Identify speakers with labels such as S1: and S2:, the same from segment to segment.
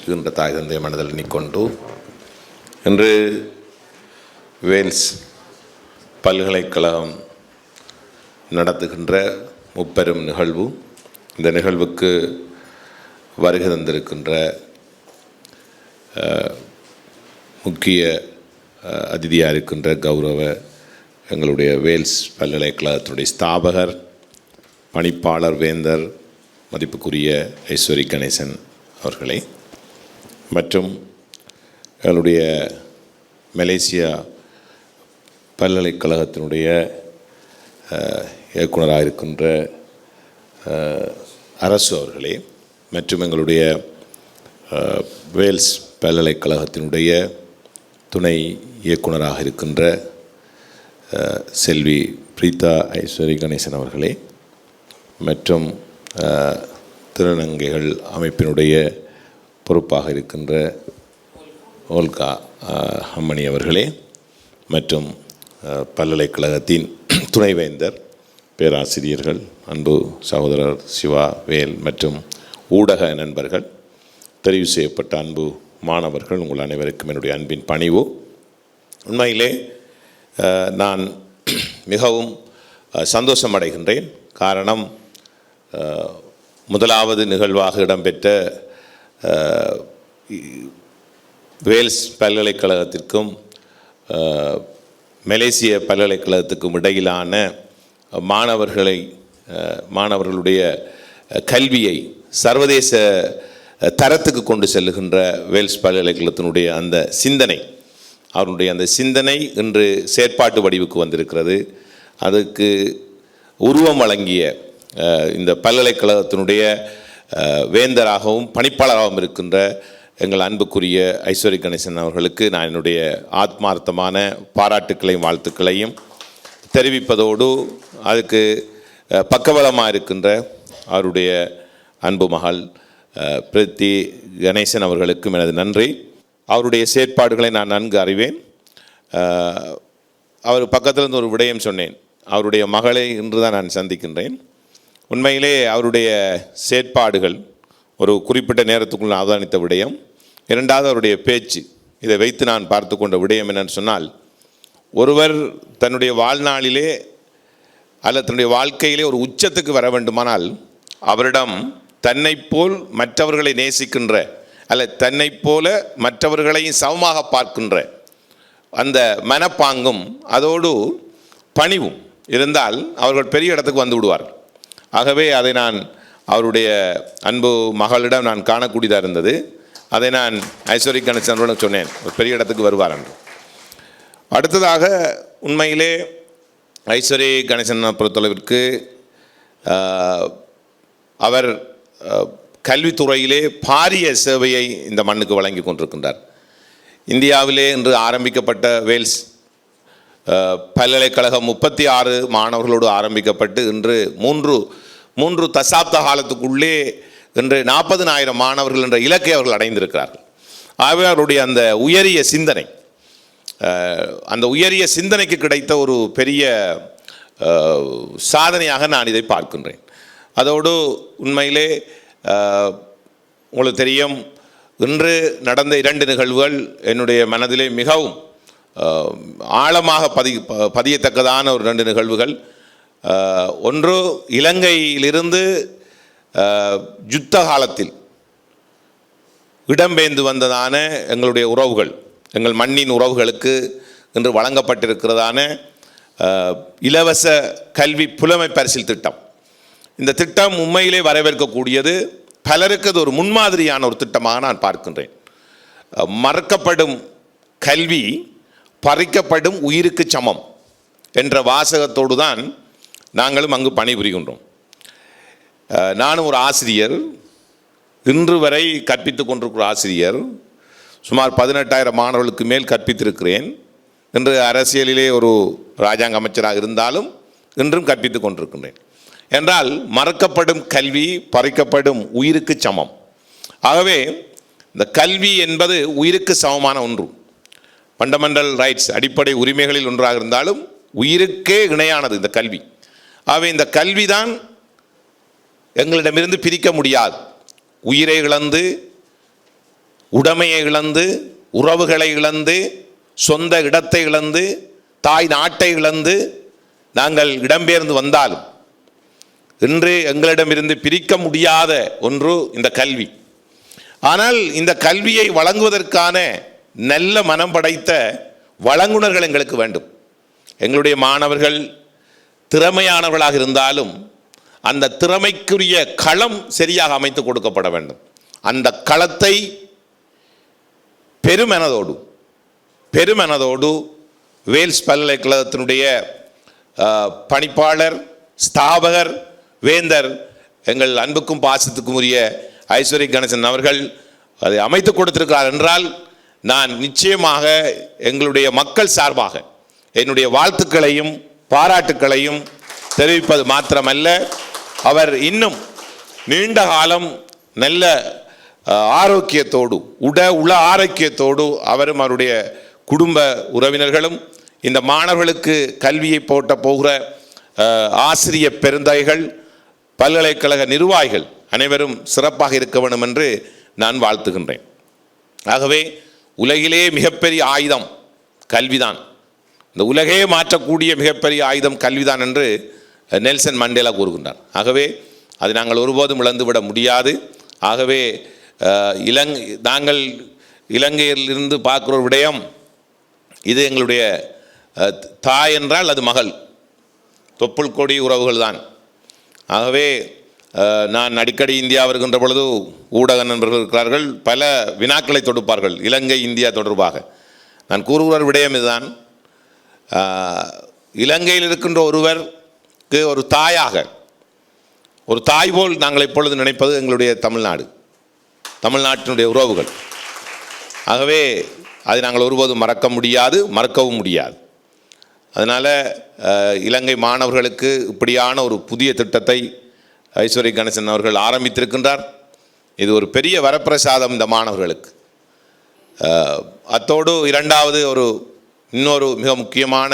S1: இருக்கின்ற தாய் தந்தை மனதில் எண்ணிக்கொண்டு இன்று வேல்ஸ் பல்கலைக்கழகம் நடத்துகின்ற முப்பெரும் நிகழ்வு. இந்த நிகழ்வுக்கு வருகை தந்திருக்கின்ற முக்கிய அதிதியாக இருக்கின்ற கௌரவ எங்களுடைய வேல்ஸ் பல்கலைக்கழகத்தினுடைய ஸ்தாபகர், பணிப்பாளர், வேந்தர் மதிப்புக்குரிய ஐஸ்வரி கணேசன் அவர்களே, மற்றும் எங்களுடைய மலேசியா பல்கலைக்கழகத்தினுடைய இயக்குனராக இருக்கின்ற அரசு அவர்களே, மற்றும் எங்களுடைய வேல்ஸ் பல்கலைக்கழகத்தினுடைய துணை இயக்குனராக இருக்கின்ற செல்வி பிரீதா ஐஸ்வரி கணேசன் அவர்களே, மற்றும் திருநங்கைகள் அமைப்பினுடைய பொறுப்பாக இருக்கின்ற ஓல்கா அம்மணி அவர்களே, மற்றும் பல்கலைக்கழகத்தின் துணைவேந்தர், பேராசிரியர்கள், அன்பு சகோதரர் சிவா, வேல் மற்றும் ஊடக நண்பர்கள், தெரிவு செய்யப்பட்ட அன்பு மாணவர்கள், உங்கள் அனைவருக்கும் என்னுடைய அன்பின் பணிவு. உண்மையிலே நான் மிகவும் சந்தோஷம் அடைகின்றேன். காரணம், முதலாவது நிகழ்வாக இடம்பெற்ற வேல்ஸ் பல்கலைக்கழகத்திற்கும் மலேசிய பல்கலைக்கழகத்துக்கும் இடையிலான மாணவர்களுடைய கல்வியை சர்வதேச தரத்துக்கு கொண்டு செல்லுகின்ற வேல்ஸ் பல்கலைக்கழகத்தினுடைய அந்த சிந்தனை, அவருடைய அந்த சிந்தனை இன்று செயற்பாட்டு வடிவுக்கு வந்திருக்கிறது. அதுக்கு உருவம் வழங்கிய இந்த பல்கலைக்கழகத்தினுடைய வேந்தராகவும் பணிப்பாளராகவும் இருக்கின்ற எங்கள் அன்புக்குரிய ஐஸ்வரி கணேசன் அவர்களுக்கு நான் என்னுடைய ஆத்மார்த்தமான பாராட்டுக்களையும் வாழ்த்துக்களையும் தெரிவிப்பதோடு, அதுக்கு பக்கபலமாக இருக்கின்ற அவருடைய அன்பு மகள் பிரீத்தி கணேசன் அவர்களுக்கும் எனது நன்றி. அவருடைய செயற்பாடுகளை நான் நன்கு அறிவேன். அவர் பக்கத்தில் இருந்து ஒரு விடயம் சொன்னேன். அவருடைய மகளை இன்று தான் நான் சந்திக்கின்றேன். உண்மையிலே அவருடைய செயற்பாடுகள் ஒரு குறிப்பிட்ட நேரத்துக்குள் நான் அவதானித்த விடயம். இரண்டாவது, அவருடைய பேச்சு. இதை வைத்து நான் பார்த்து கொண்ட விடயம் என்னன்னு சொன்னால், ஒருவர் தன்னுடைய வாழ்நாளிலே அல்லது தன்னுடைய வாழ்க்கையிலே ஒரு உச்சத்துக்கு வர வேண்டுமானால் அவரிடம் தன்னை போல் மற்றவர்களை நேசிக்கின்ற அல்ல தன்னை போல மற்றவர்களையும் சமமாக பார்க்கின்ற அந்த மனப்பாங்கும் அதோடு பணிவும் இருந்தால் அவர்கள் பெரிய இடத்துக்கு வந்து விடுவார்கள். ஆகவே அதை நான் அவருடைய அன்பு மகளிடம் நான் காணக்கூடியதாக இருந்தது. அதை நான் ஐஸ்வரி கணேசனுடன் சொன்னேன், ஒரு பெரிய இடத்துக்கு வருவார் என்று. அடுத்ததாக, உண்மையிலே ஐஸ்வரி கணேசனை பொறுத்தளவிற்கு அவர் கல்வித்துறையிலே பாரிய சேவையை இந்த மண்ணுக்கு வழங்கி கொண்டிருக்கின்றார். இந்தியாவிலே இன்று ஆரம்பிக்கப்பட்ட வேல்ஸ் பல்கலைக்கழகம் 36 மாணவர்களோடு ஆரம்பிக்கப்பட்டு இன்று மூன்று தசாப்த காலத்துக்குள்ளே இன்று 40,000 மாணவர்கள் என்ற இலக்கை அவர்கள் அடைந்திருக்கிறார்கள். ஆகவே அவருடைய அந்த உயரிய சிந்தனை, அந்த உயரிய சிந்தனைக்கு கிடைத்த ஒரு பெரிய சாதனையாக நான் இதை பார்க்கின்றேன். அதோடு உண்மையிலே உங்களுக்கு தெரியும், இன்று நடந்த 2 நிகழ்வுகள் என்னுடைய மனதிலே மிகவும் ஆழமாக பதியத்தக்கதான ஒரு 2 நிகழ்வுகள். ஒன்று, இலங்கையிலிருந்து யுத்த காலத்தில் இடம்பெயர்ந்து வந்ததான எங்களுடைய உறவுகள், எங்கள் மண்ணின் உறவுகளுக்கு இன்று வழங்கப்பட்டிருக்கிறதான இலவச கல்வி புலமை பரிசில் திட்டம். இந்த திட்டம் உண்மையிலே வரவேற்கக்கூடியது. பலருக்கு அது ஒரு முன்மாதிரியான ஒரு திட்டமாக நான் பார்க்கின்றேன். மறக்கப்படும் கல்வி பறிக்கப்படும் உயிருக்கு சமம் என்ற வாசகத்தோடு தான் நாங்களும் அங்கு பணிபுரிகின்றோம். நானும் ஒரு ஆசிரியர், இன்று வரை கற்பித்து கொண்டிருக்கிற ஆசிரியர். சுமார் 18,000 மாணவர்களுக்கு மேல் கற்பித்திருக்கிறேன். இன்று அரசியலிலே ஒரு இராஜாங்க அமைச்சராக இருந்தாலும் இன்றும் கற்பித்து கொண்டிருக்கின்றேன். என்றால் மறக்கப்படும் கல்வி பறிக்கப்படும் உயிருக்கு சமம். ஆகவே இந்த கல்வி என்பது உயிருக்கு சமமான ஒன்று. ஃபண்டமெண்டல் ரைட்ஸ், அடிப்படை உரிமைகளில் ஒன்றாக இருந்தாலும் உயிருக்கே இணையானது இந்த கல்வி. ஆகவே இந்த கல்விதான் எங்களிடமிருந்து பிரிக்க முடியாது. உயிரை இழந்து உடைமையை இழந்து, உறவுகளை இழந்து, சொந்த இடத்தை இழந்து, தாய் நாட்டை இழந்து நாங்கள் இடம்பெயர்ந்து வந்தாலும் இன்று எங்களிடமிருந்து பிரிக்க முடியாத ஒன்று இந்த கல்வி. ஆனால் இந்த கல்வியை வழங்குவதற்கான நல்ல மனம் படைத்த வழங்குனர்கள் எங்களுக்கு வேண்டும். எங்களுடைய மாணவர்கள் திறமையானவர்களாக இருந்தாலும் அந்த திறமைக்குரிய களம் சரியாக அமைத்து கொடுக்கப்பட வேண்டும். அந்த களத்தை பெருமனதோடு வேல்ஸ் பல்கலைக்கழகத்தினுடைய பணிப்பாளர், ஸ்தாபகர், வேந்தர், எங்கள் அன்புக்கும் பாசத்துக்கும் உரிய ஐஸ்வரி கணேசன் அவர்கள் அதை அமைத்து கொடுத்திருக்கிறார் என்றால் நான் நிச்சயமாக எங்களுடைய மக்கள் சார்பாக என்னுடைய வாழ்த்துக்களையும் பாராட்டுக்களையும் தெரிவிப்பது மாத்திரமல்ல, அவர் இன்னும் நீண்ட காலம் நல்ல ஆரோக்கியத்தோடு, உள ஆரோக்கியத்தோடு அவரும் அவருடைய குடும்ப உறவினர்களும் இந்த மாணவர்களுக்கு கல்வியை போகிற ஆசிரிய பெருந்தகைகள், பல்கலைக்கழக நிர்வாகிகள் அனைவரும் சிறப்பாக இருக்க வேண்டும் என்று நான் வாழ்த்துகின்றேன். ஆகவே உலகிலே மிகப்பெரிய ஆயுதம் கல்விதான். இந்த உலகையே மாற்றக்கூடிய மிகப்பெரிய ஆயுதம் கல்விதான் என்று நெல்சன் மண்டேலா கூறுகின்றார். ஆகவே அதை நாங்கள் ஒருபோதும் இழந்துவிட முடியாது. ஆகவே நாங்கள் இலங்கையிலிருந்து பார்க்குற ஒரு விடயம், இது எங்களுடைய தாய் என்றால் அது மகள், தொப்புள் கொடி உறவுகள் தான். ஆகவே நான் அடிக்கடி இந்தியா வருகின்ற பொழுது ஊடக நண்பர்கள் இருக்கிறார்கள், பல வினாக்களை தொடுப்பார்கள் இலங்கை இந்தியா தொடர்பாக. நான் கூறுகிற விடயம் இதுதான், இலங்கையில் இருக்கின்ற ஒருவருக்கு ஒரு தாயாக, ஒரு தாய் போல் நாங்கள் இப்பொழுது நினைப்பது எங்களுடைய தமிழ்நாட்டினுடைய உறவுகள். ஆகவே அதை நாங்கள் ஒருபோதும் மறக்க முடியாது, மறக்கவும் முடியாது. அதனால் இலங்கை மாணவர்களுக்கு இப்படியான ஒரு புதிய திட்டத்தை ஐஸ்வரி கணேசன் அவர்கள் ஆரம்பித்திருக்கின்றார். இது ஒரு பெரிய வரப்பிரசாதம் இந்த மாணவர்களுக்கு. அத்தோடு இரண்டாவது இன்னொரு மிக முக்கியமான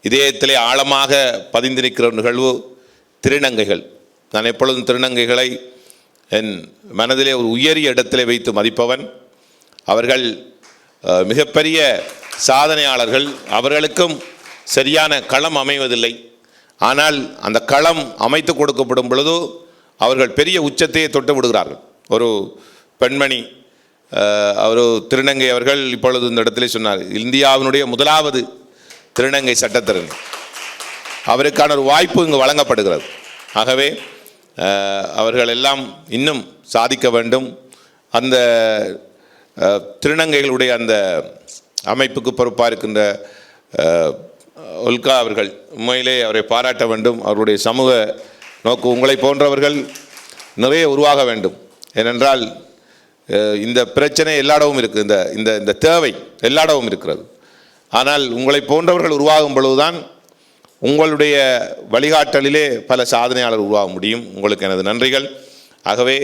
S1: இதயத்திலே ஆழமாக பதிந்து நிற்கிற நிகழ்வு திருநங்கைகள். நான் எப்பொழுதும் திருநங்கைகளை என் மனதிலே ஒரு உயரிய இடத்திலே வைத்து மதிப்பவன். அவர்கள் மிகப்பெரிய சாதனையாளர்கள். அவர்களுக்கும் சரியான களம் அமைவதில்லை. ஆனால் அந்த களம் அமைத்து கொடுக்கப்படும் பொழுது அவர்கள் பெரிய உச்சத்தையே தொட்டு விடுகிறார்கள். ஒரு பெண்மணி, ஒரு திருநங்கை அவர்கள் இப்பொழுது இந்த இடத்திலே சொன்னார், இந்தியாவினுடைய முதலாவது திருநங்கை சட்டத்திறன், அவருக்கான ஒரு வாய்ப்பு இங்கு வழங்கப்படுகிறது. ஆகவே அவர்கள் எல்லாம் இன்னும் சாதிக்க வேண்டும். அந்த திருநங்கைகளுடைய அந்த அமைப்புக்கு பொறுப்பாக இருக்கின்ற ஒல்கா அவர்கள் உண்மையிலே அவரை பாராட்ட வேண்டும். அவருடைய சமூக நோக்கு உங்களை போன்றவர்கள் நிறைய உருவாக வேண்டும். ஏனென்றால் இந்த பிரச்சனை எல்லாடவும் இருக்குது, இந்த இந்த தேவை எல்லாடவும் இருக்கிறது. ஆனால் உங்களை போன்றவர்கள் உருவாகும் பொழுதுதான் உங்களுடைய வழிகாட்டலிலே பல சாதனையாளர் உருவாக முடியும். உங்களுக்கு எனது நன்றிகள். ஆகவே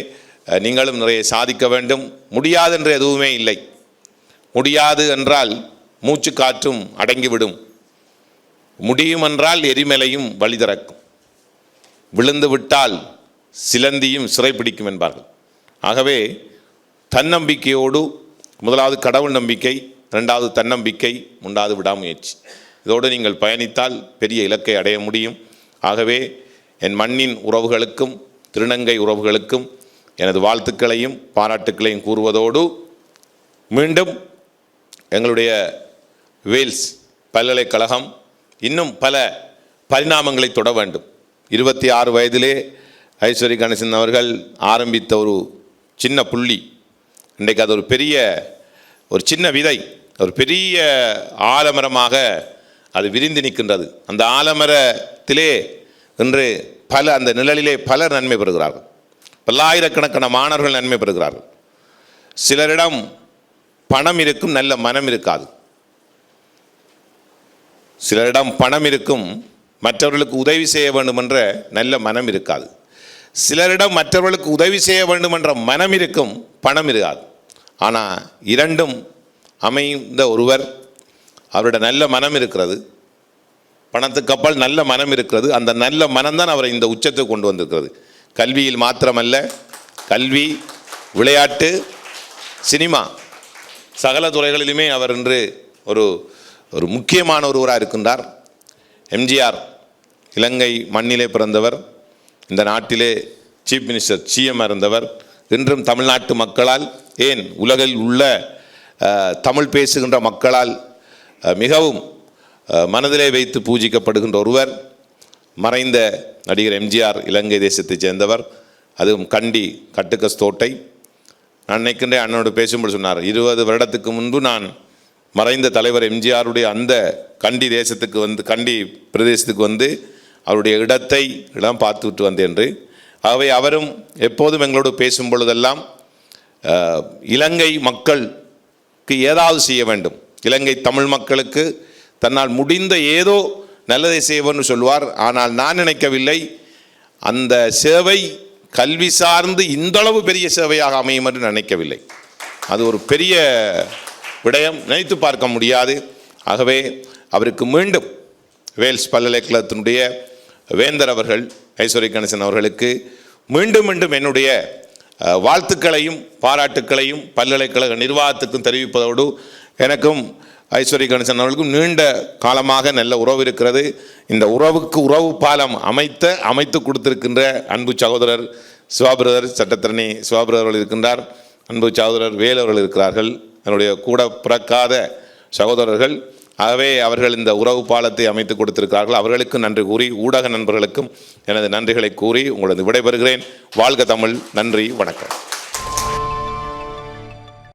S1: நீங்களும் நிறைய சாதிக்க வேண்டும். முடியாது என்று எதுவுமே இல்லை. முடியாது என்றால் மூச்சு காற்றும் அடங்கிவிடும். முடியும் என்றால் எரிமலையும் வழி திறக்கும். விழுந்து விட்டால் சிலந்தியும் சிறைப்பிடிக்கும் என்பார்கள். ஆகவே தன்னம்பிக்கையோடு, முதலாவது கடவுள் நம்பிக்கை, இரண்டாவது தன்னம்பிக்கை, மூன்றாவது விடாமுயற்சி, இதோடு நீங்கள் பயணித்தால் பெரிய இலக்கை அடைய முடியும். ஆகவே என் மண்ணின் உறவுகளுக்கும் திருநங்கை உறவுகளுக்கும் எனது வாழ்த்துக்களையும் பாராட்டுக்களையும் கூறுவதோடு, மீண்டும் எங்களுடைய வேல்ஸ் பல்கலைக்கழகம் இன்னும் பல பரிணாமங்களை தொட வேண்டும். 26 வயதிலே ஐஸ்வரி கணேசன் அவர்கள் ஆரம்பித்த ஒரு சின்ன புள்ளி இன்றைக்கு அது ஒரு சின்ன விதை ஒரு பெரிய ஆலமரமாக அது விரிந்து நிற்கின்றது. அந்த ஆலமரத்திலே இன்று அந்த நிழலிலே பலர் நன்மை பெறுகிறார்கள். பல்லாயிரக்கணக்கான மாணவர்கள் நன்மை பெறுகிறார்கள். சிலரிடம் பணம் இருக்கும், நல்ல மனம் இருக்காது. சிலரிடம் பணம் இருக்கும், மற்றவர்களுக்கு உதவி செய்ய வேண்டும் என்ற நல்ல மனம் இருக்காது. சிலரிடம் மற்றவர்களுக்கு உதவி செய்ய வேண்டும் என்ற மனம் இருக்கும், பணம் இருக்காது. ஆனால் இரண்டும் அமைந்த ஒருவர், அவருடைய நல்ல மனம் இருக்கிறது, பணத்துக்கு அப்பால் நல்ல மனம் இருக்கிறது. அந்த நல்ல மனம்தான் அவரை இந்த உச்சத்துக்கு கொண்டு வந்திருக்கிறது. கல்வியில் மாத்திரமல்ல, கல்வி, விளையாட்டு, சினிமா சகல துறைகளிலுமே அவர் இன்று ஒரு ஒரு முக்கியமான ஒருவராக இருக்கின்றார். எம்ஜிஆர் இலங்கை மண்ணிலே பிறந்தவர், இந்த நாட்டிலே சீஃப் மினிஸ்டர் சிஎம் இருந்தவர். இன்றும் தமிழ்நாட்டு மக்களால், ஏன் உலகில் உள்ள தமிழ் பேசுகின்ற மக்களால் மிகவும் மனதிலே வைத்து பூஜிக்கப்படுகின்ற ஒருவர். மறைந்த நடிகர் எம்ஜிஆர் இலங்கை தேசத்தைச் சேர்ந்தவர், அதுவும் கண்டி கட்டுக்கஸ்தோட்டை. நான் நினைக்கின்றேன், அண்ணனோடு பேசும்போது சொன்னார், 20 வருடத்துக்கு முன்பு நான் மறைந்த தலைவர் எம்ஜிஆருடைய அந்த கண்டி தேசத்துக்கு வந்து, கண்டி பிரதேசத்துக்கு வந்து அவருடைய இடம் பார்த்து விட்டு வந்தேன் என்று. ஆகவே அவரும் எப்போதும் எங்களோடு பேசும் பொழுதெல்லாம் இலங்கை மக்களுக்கு ஏதாவது செய்ய வேண்டும், இலங்கை தமிழ் மக்களுக்கு தன்னால் முடிந்த ஏதோ நல்லதை செய்வன்னு சொல்வார். ஆனால் நான் நினைக்கவில்லை அந்த சேவை கல்வி சார்ந்து இந்தளவு பெரிய சேவையாக அமையும் என்று நினைக்கவில்லை. அது ஒரு பெரிய விடயம், நினைத்து பார்க்க முடியாது. ஆகவே அவருக்கு மீண்டும் வேல்ஸ் பல்கலைக்கழகத்தினுடைய வேந்தர் அவர்கள், ஐஸ்வர்ய கணேசன் அவர்களுக்கு மீண்டும் மீண்டும் என்னுடைய வாழ்த்துக்களையும் பாராட்டுக்களையும் பல்கலைக்கழக நிர்வாகத்துக்கும் தெரிவிப்பதோடு, எனக்கும் ஐஸ்வர்ய கணேசன் அவர்களுக்கும் நீண்ட காலமாக நல்ல உறவு இருக்கிறது. இந்த உறவுக்கு உறவு பாலம் அமைத்து கொடுத்திருக்கின்ற அன்பு சகோதரர் சிவாபிரதர், சட்டத்தரணி சிவாபிரதர் இருக்கின்றார், அன்பு சகோதரர் வேல் அவர்கள் இருக்கிறார்கள், என்னுடைய கூட பிறக்காத சகோதரர்கள். ஆகவே அவர்கள் இந்த உறவு பாலத்தை அமைத்து கொடுத்திருக்கிறார்கள். அவர்களுக்கு நன்றி கூறி, ஊடக நண்பர்களுக்கும் எனது நன்றிகளை கூறி உங்களது விடைபெறுகிறேன். வாழ்க தமிழ். நன்றி, வணக்கம்.